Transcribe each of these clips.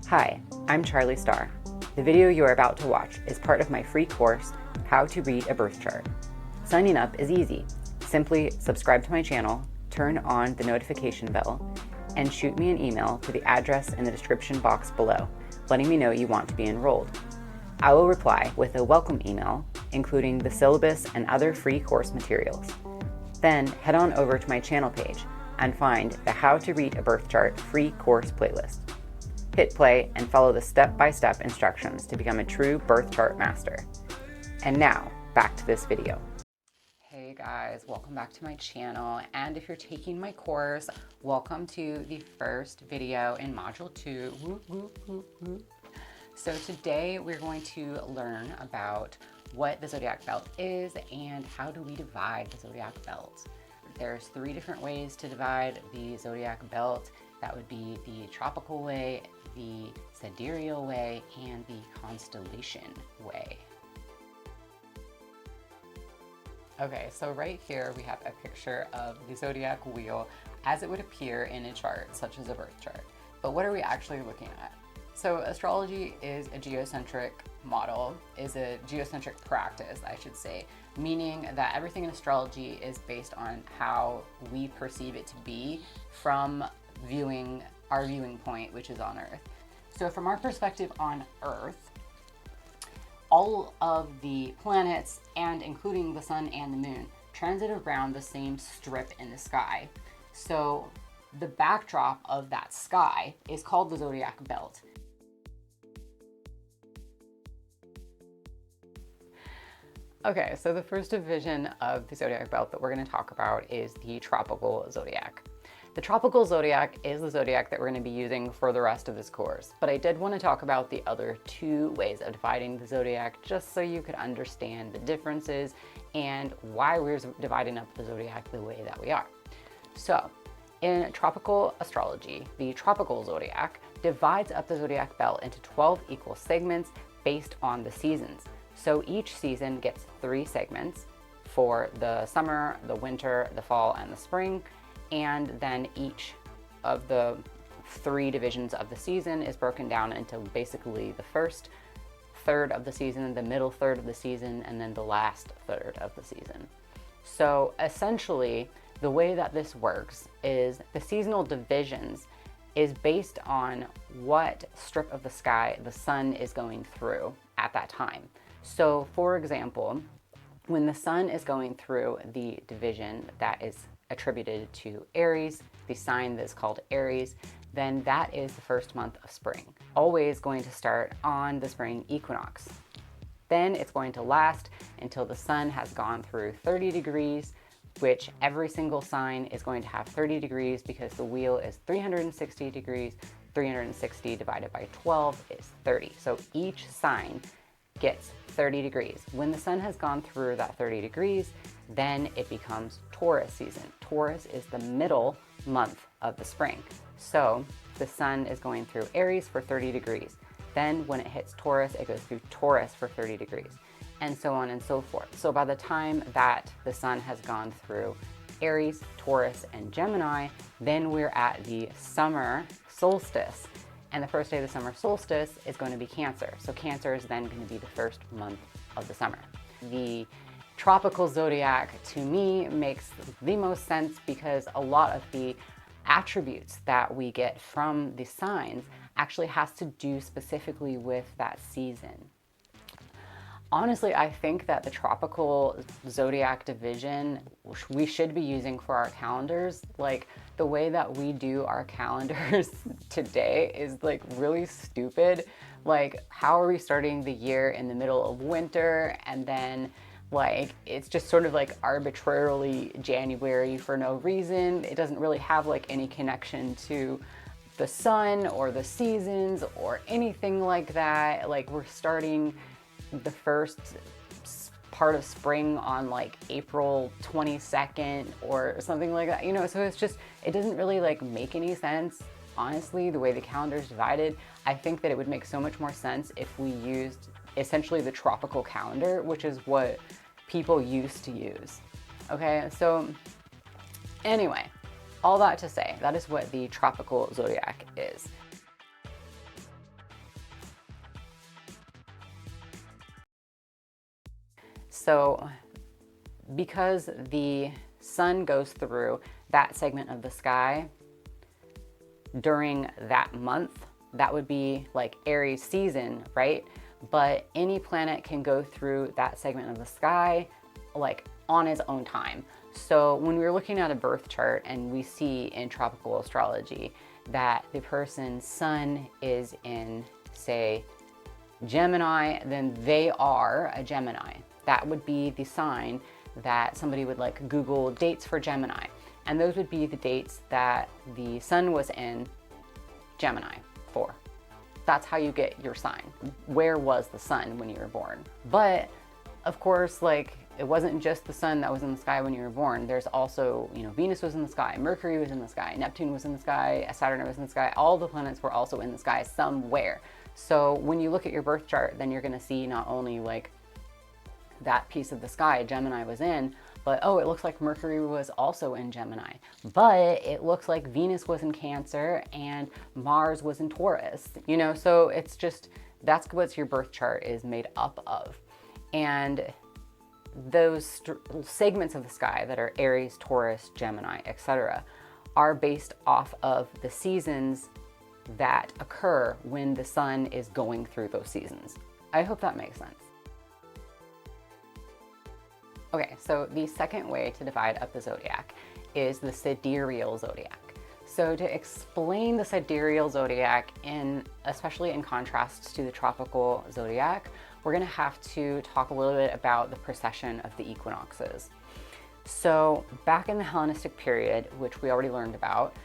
Hi, I'm Charlie Starr. The video you are about to watch is part of my free course, How to Read a Birth Chart. Signing up is easy. Simply subscribe to my channel, turn on the notification bell, and shoot me an email to the address in the description box below, letting me know you want to be enrolled. I will reply with a welcome email, including the syllabus and other free course materials. Then head on over to my channel page and find the How to Read a Birth Chart free course playlist. Hit play and follow the step-by-step instructions to become a true birth chart master. And now, back to this video. Hey guys, welcome back to my channel. And if you're taking my course, welcome to the first video in Module 2. Woo, woo, woo, woo. So today we're going to learn about what the Zodiac Belt is and how do we divide the Zodiac Belt. There's 3 different ways to divide the Zodiac Belt. That would be the tropical way, the Sidereal way, and the Constellation way. Okay, so right here we have a picture of the zodiac wheel as it would appear in a chart, such as a birth chart. But what are we actually looking at? So astrology is a geocentric model, is a geocentric practice, I should say, meaning that everything in astrology is based on how we perceive it to be from our viewing point, which is on Earth. So from our perspective on Earth, all of the planets, and including the sun and the moon, transit around the same strip in the sky. So the backdrop of that sky is called the zodiac belt. Okay, so the first division of the zodiac belt that we're going to talk about is the tropical zodiac. The tropical zodiac is the zodiac that we're going to be using for the rest of this course, but I did want to talk about the other 2 ways of dividing the zodiac just so you could understand the differences and why we're dividing up the zodiac the way that we are. So, in tropical astrology, the tropical zodiac divides up the zodiac belt into 12 equal segments based on the seasons. So each season gets 3 segments for the summer, the winter, the fall, and the spring. And then each of the 3 divisions of the season is broken down into basically the first third of the season, the middle third of the season, and then the last third of the season. So essentially, the way that this works is the seasonal divisions is based on what strip of the sky the sun is going through at that time. So for example, when the sun is going through the division that is attributed to Aries, the sign that's called Aries, then that is the first month of spring. Always going to start on the spring equinox. Then it's going to last until the sun has gone through 30 degrees, which every single sign is going to have 30 degrees because the wheel is 360 degrees. 360 divided by 12 is 30. So each sign gets 30 degrees. When the sun has gone through that 30 degrees, then it becomes Taurus season. Taurus is the middle month of the spring. So the sun is going through Aries for 30 degrees. Then when it hits Taurus, it goes through Taurus for 30 degrees, and so on and so forth. So by the time that the sun has gone through Aries, Taurus, and Gemini, then we're at the summer solstice. And the first day of the summer solstice is going to be Cancer. So Cancer is then going to be the first month of the summer. The tropical zodiac, to me, makes the most sense because a lot of the attributes that we get from the signs actually has to do specifically with that season. Honestly, I think that the tropical zodiac division we should be using for our calendars. Like, the way that we do our calendars today is like really stupid. Like, how are we starting the year in the middle of winter, and then like it's just sort of like arbitrarily January for no reason. It doesn't really have like any connection to the sun or the seasons or anything like that. Like, we're starting the first part of spring on like April 22nd or something like that, you know, so it's just, it doesn't really like make any sense. Honestly, the way the calendar is divided, I think that it would make so much more sense if we used essentially the tropical calendar, which is what people used to use. Okay, so anyway, all that to say, that is what the tropical zodiac is. So because the sun goes through that segment of the sky during that month, that would be like Aries season, right? But any planet can go through that segment of the sky like on its own time. So when we're looking at a birth chart and we see in tropical astrology that the person's sun is in, say, Gemini, then they are a Gemini. That would be the sign that somebody would like Google dates for Gemini. And those would be the dates that the sun was in Gemini for. That's how you get your sign. Where was the sun when you were born? But of course, like, it wasn't just the sun that was in the sky when you were born. There's also, Venus was in the sky, Mercury was in the sky, Neptune was in the sky, Saturn was in the sky. All the planets were also in the sky somewhere. So when you look at your birth chart, then you're gonna see not only like that piece of the sky Gemini was in, but oh, it looks like Mercury was also in Gemini. But it looks like Venus was in Cancer and Mars was in Taurus. So it's just, that's what your birth chart is made up of. And those segments of the sky that are Aries, Taurus, Gemini, etc., are based off of the seasons that occur when the sun is going through those seasons. I hope that makes sense. Okay, so the second way to divide up the zodiac is the sidereal zodiac. So to explain the sidereal zodiac, especially in contrast to the tropical zodiac, we're gonna have to talk a little bit about the precession of the equinoxes. So back in the Hellenistic period, which we already learned about,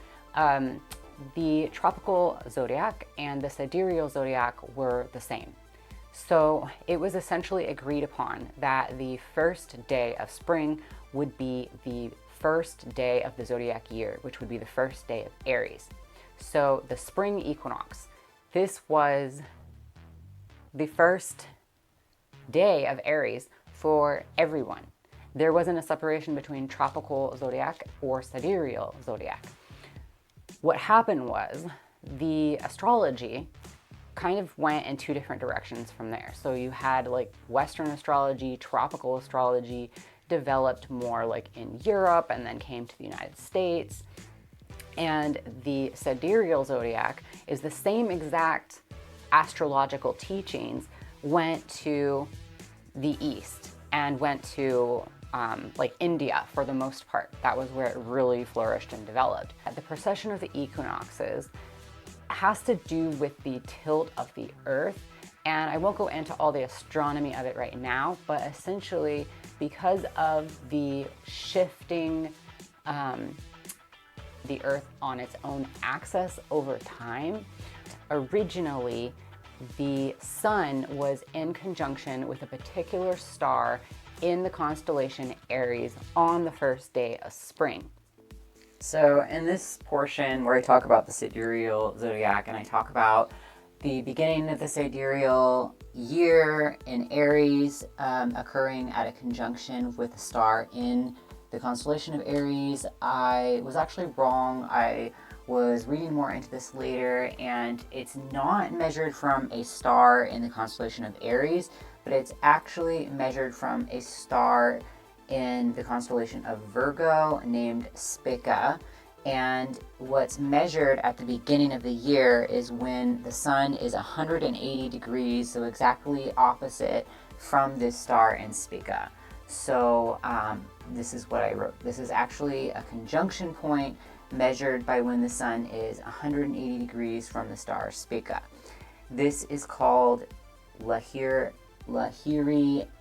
the tropical zodiac and the sidereal zodiac were the same. So it was essentially agreed upon that the first day of spring would be the first day of the zodiac year, which would be the first day of Aries. So the spring equinox, this was the first day of Aries for everyone. There wasn't a separation between tropical zodiac or sidereal zodiac. What happened was the astrology kind of went in two different directions from there. So you had like Western astrology, tropical astrology developed more like in Europe and then came to the United States. And the sidereal zodiac is the same exact astrological teachings went to the East and went to like India for the most part. That was where it really flourished and developed. The precession of the equinoxes has to do with the tilt of the Earth, and I won't go into all the astronomy of it right now, but essentially because of the shifting the Earth on its own axis over time, originally the sun was in conjunction with a particular star in the constellation Aries on the first day of spring. So in this portion where I talk about the sidereal zodiac and I talk about the beginning of the sidereal year in Aries occurring at a conjunction with a star in the constellation of Aries, I was actually wrong. I was reading more into this later, and it's not measured from a star in the constellation of Aries, but it's actually measured from a star in the constellation of Virgo named Spica. And what's measured at the beginning of the year is when the sun is 180 degrees, so exactly opposite from this star in Spica. So this is what I wrote. This is actually a conjunction point measured by when the sun is 180 degrees from the star Spica. This is called Lahiri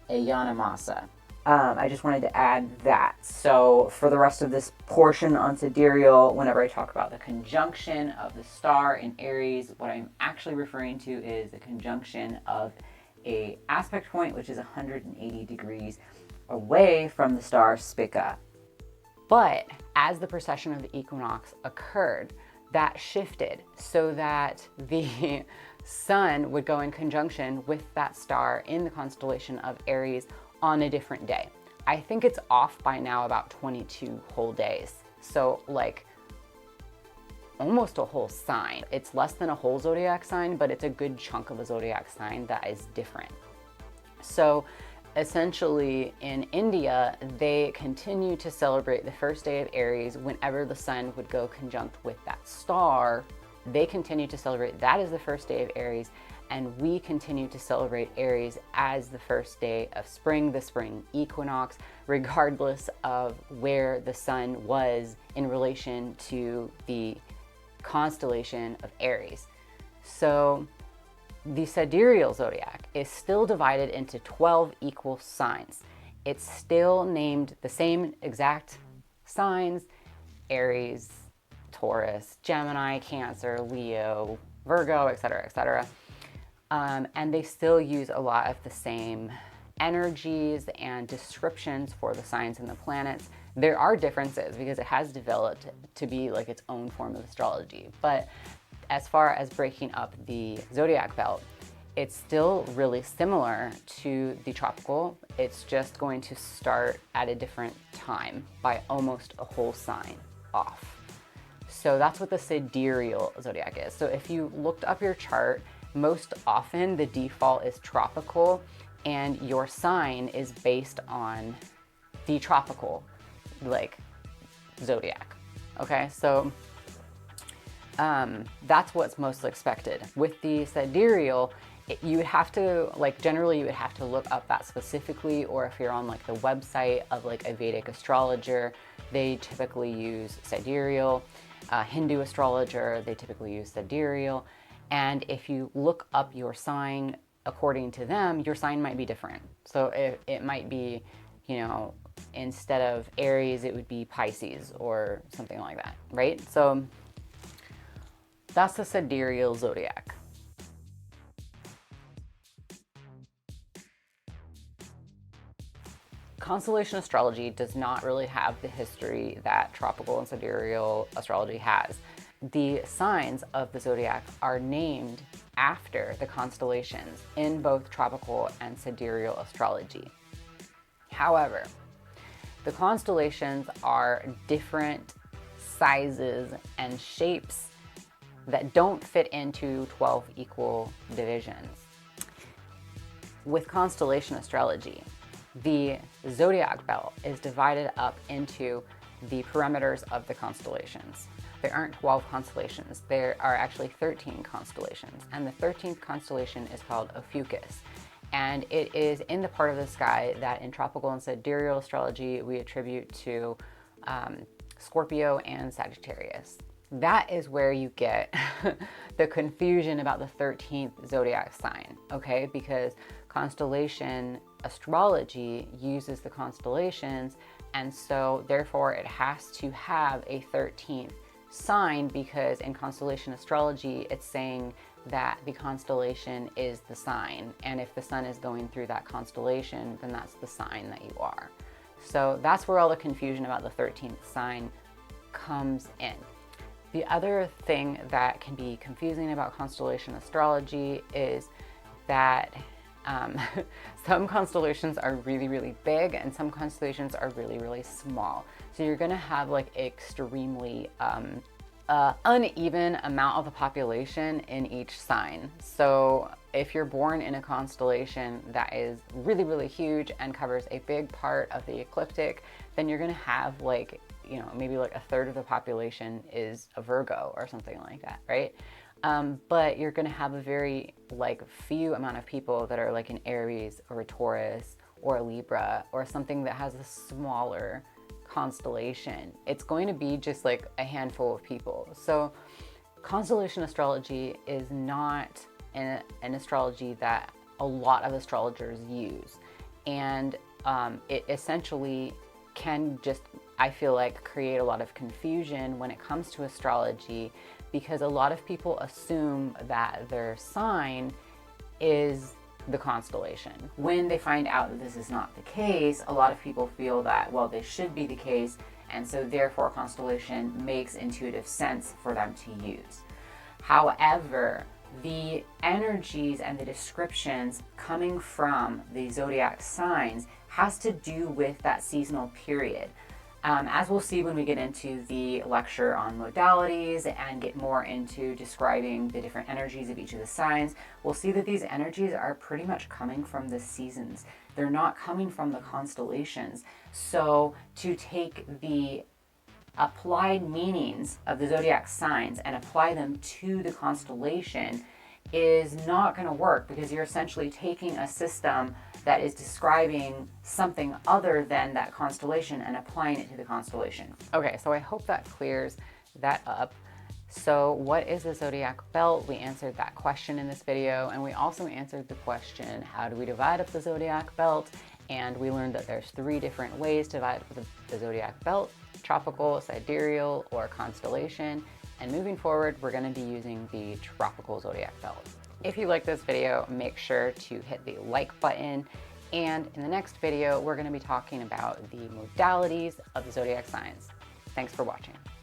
Ayanamasa. I just wanted to add that. So for the rest of this portion on sidereal, whenever I talk about the conjunction of the star in Aries, what I'm actually referring to is the conjunction of a aspect point, which is 180 degrees away from the star Spica. But as the precession of the equinox occurred, that shifted so that the sun would go in conjunction with that star in the constellation of Aries on a different day. I think it's off by now about 22 whole days. So like almost a whole sign. It's less than a whole zodiac sign, but it's a good chunk of a zodiac sign that is different. So Essentially, in India, they continue to celebrate the first day of Aries whenever the sun would go conjunct with that star. They continue to celebrate that as the first day of Aries, and we continue to celebrate Aries as the first day of spring, the spring equinox, regardless of where the sun was in relation to the constellation of Aries. So the sidereal zodiac is still divided into 12 equal signs. It's still named the same exact signs: Aries, Taurus, Gemini, Cancer, Leo, Virgo, etc., etc. And they still use a lot of the same energies and descriptions for the signs and the planets. There are differences because it has developed to be like its own form of astrology. But as far as breaking up the zodiac belt, it's still really similar to the tropical. It's just going to start at a different time by almost a whole sign off. So that's what the sidereal zodiac is. So if you looked up your chart, most often the default is tropical, and your sign is based on the tropical, like, zodiac. Okay, so that's what's most expected. With the sidereal, you would have to, like, generally you would have to look up that specifically, or if you're on like the website of like a Vedic astrologer, they typically use sidereal. Hindu astrologer, they typically use sidereal. And if you look up your sign according to them, your sign might be different. So it might be, you know, instead of Aries, it would be Pisces or something like that, right? So that's the sidereal zodiac. Constellation astrology does not really have the history that tropical and sidereal astrology has. The signs of the zodiac are named after the constellations in both tropical and sidereal astrology. However, the constellations are different sizes and shapes that don't fit into 12 equal divisions. With constellation astrology, the zodiac belt is divided up into the perimeters of the constellations. There aren't 12 constellations, there are actually 13 constellations, and the 13th constellation is called Ophiuchus. And it is in the part of the sky that in tropical and sidereal astrology we attribute to Scorpio and Sagittarius. That is where you get the confusion about the 13th zodiac sign, okay? Because constellation astrology uses the constellations, and so therefore it has to have a 13th sign, because in constellation astrology it's saying that the constellation is the sign, and if the sun is going through that constellation, then that's the sign that you are. So that's where all the confusion about the 13th sign comes in. The other thing that can be confusing about constellation astrology is that some constellations are really, really big and some constellations are really, really small. So you're gonna have like extremely uneven amount of the population in each sign. So if you're born in a constellation that is really, really huge and covers a big part of the ecliptic, then you're gonna have like, you know, maybe like a third of the population is a Virgo or something like that, right? But you're gonna have a very like few amount of people that are like an Aries or a Taurus or a Libra or something that has a smaller constellation. It's going to be just like a handful of people. So constellation astrology is not an astrology that a lot of astrologers use. And it essentially can just, I feel like, create a lot of confusion when it comes to astrology, because a lot of people assume that their sign is the constellation. When they find out that this is not the case, a lot of people feel that, well, this should be the case, and so therefore constellation makes intuitive sense for them to use. However, the energies and the descriptions coming from the zodiac signs has to do with that seasonal period. As we'll see when we get into the lecture on modalities and get more into describing the different energies of each of the signs, we'll see that these energies are pretty much coming from the seasons. They're not coming from the constellations. So to take the applied meanings of the zodiac signs and apply them to the constellation is not going to work, because you're essentially taking a system that is describing something other than that constellation and applying it to the constellation. Okay, so I hope that clears that up. So what is the zodiac belt? We answered that question in this video, and we also answered the question, how do we divide up the zodiac belt? And we learned that there's 3 different ways to divide up the zodiac belt: tropical, sidereal, or constellation. And moving forward, we're going to be using the tropical zodiac belt. If you like this video, make sure to hit the like button. And in the next video, we're going to be talking about the modalities of the zodiac signs. Thanks for watching.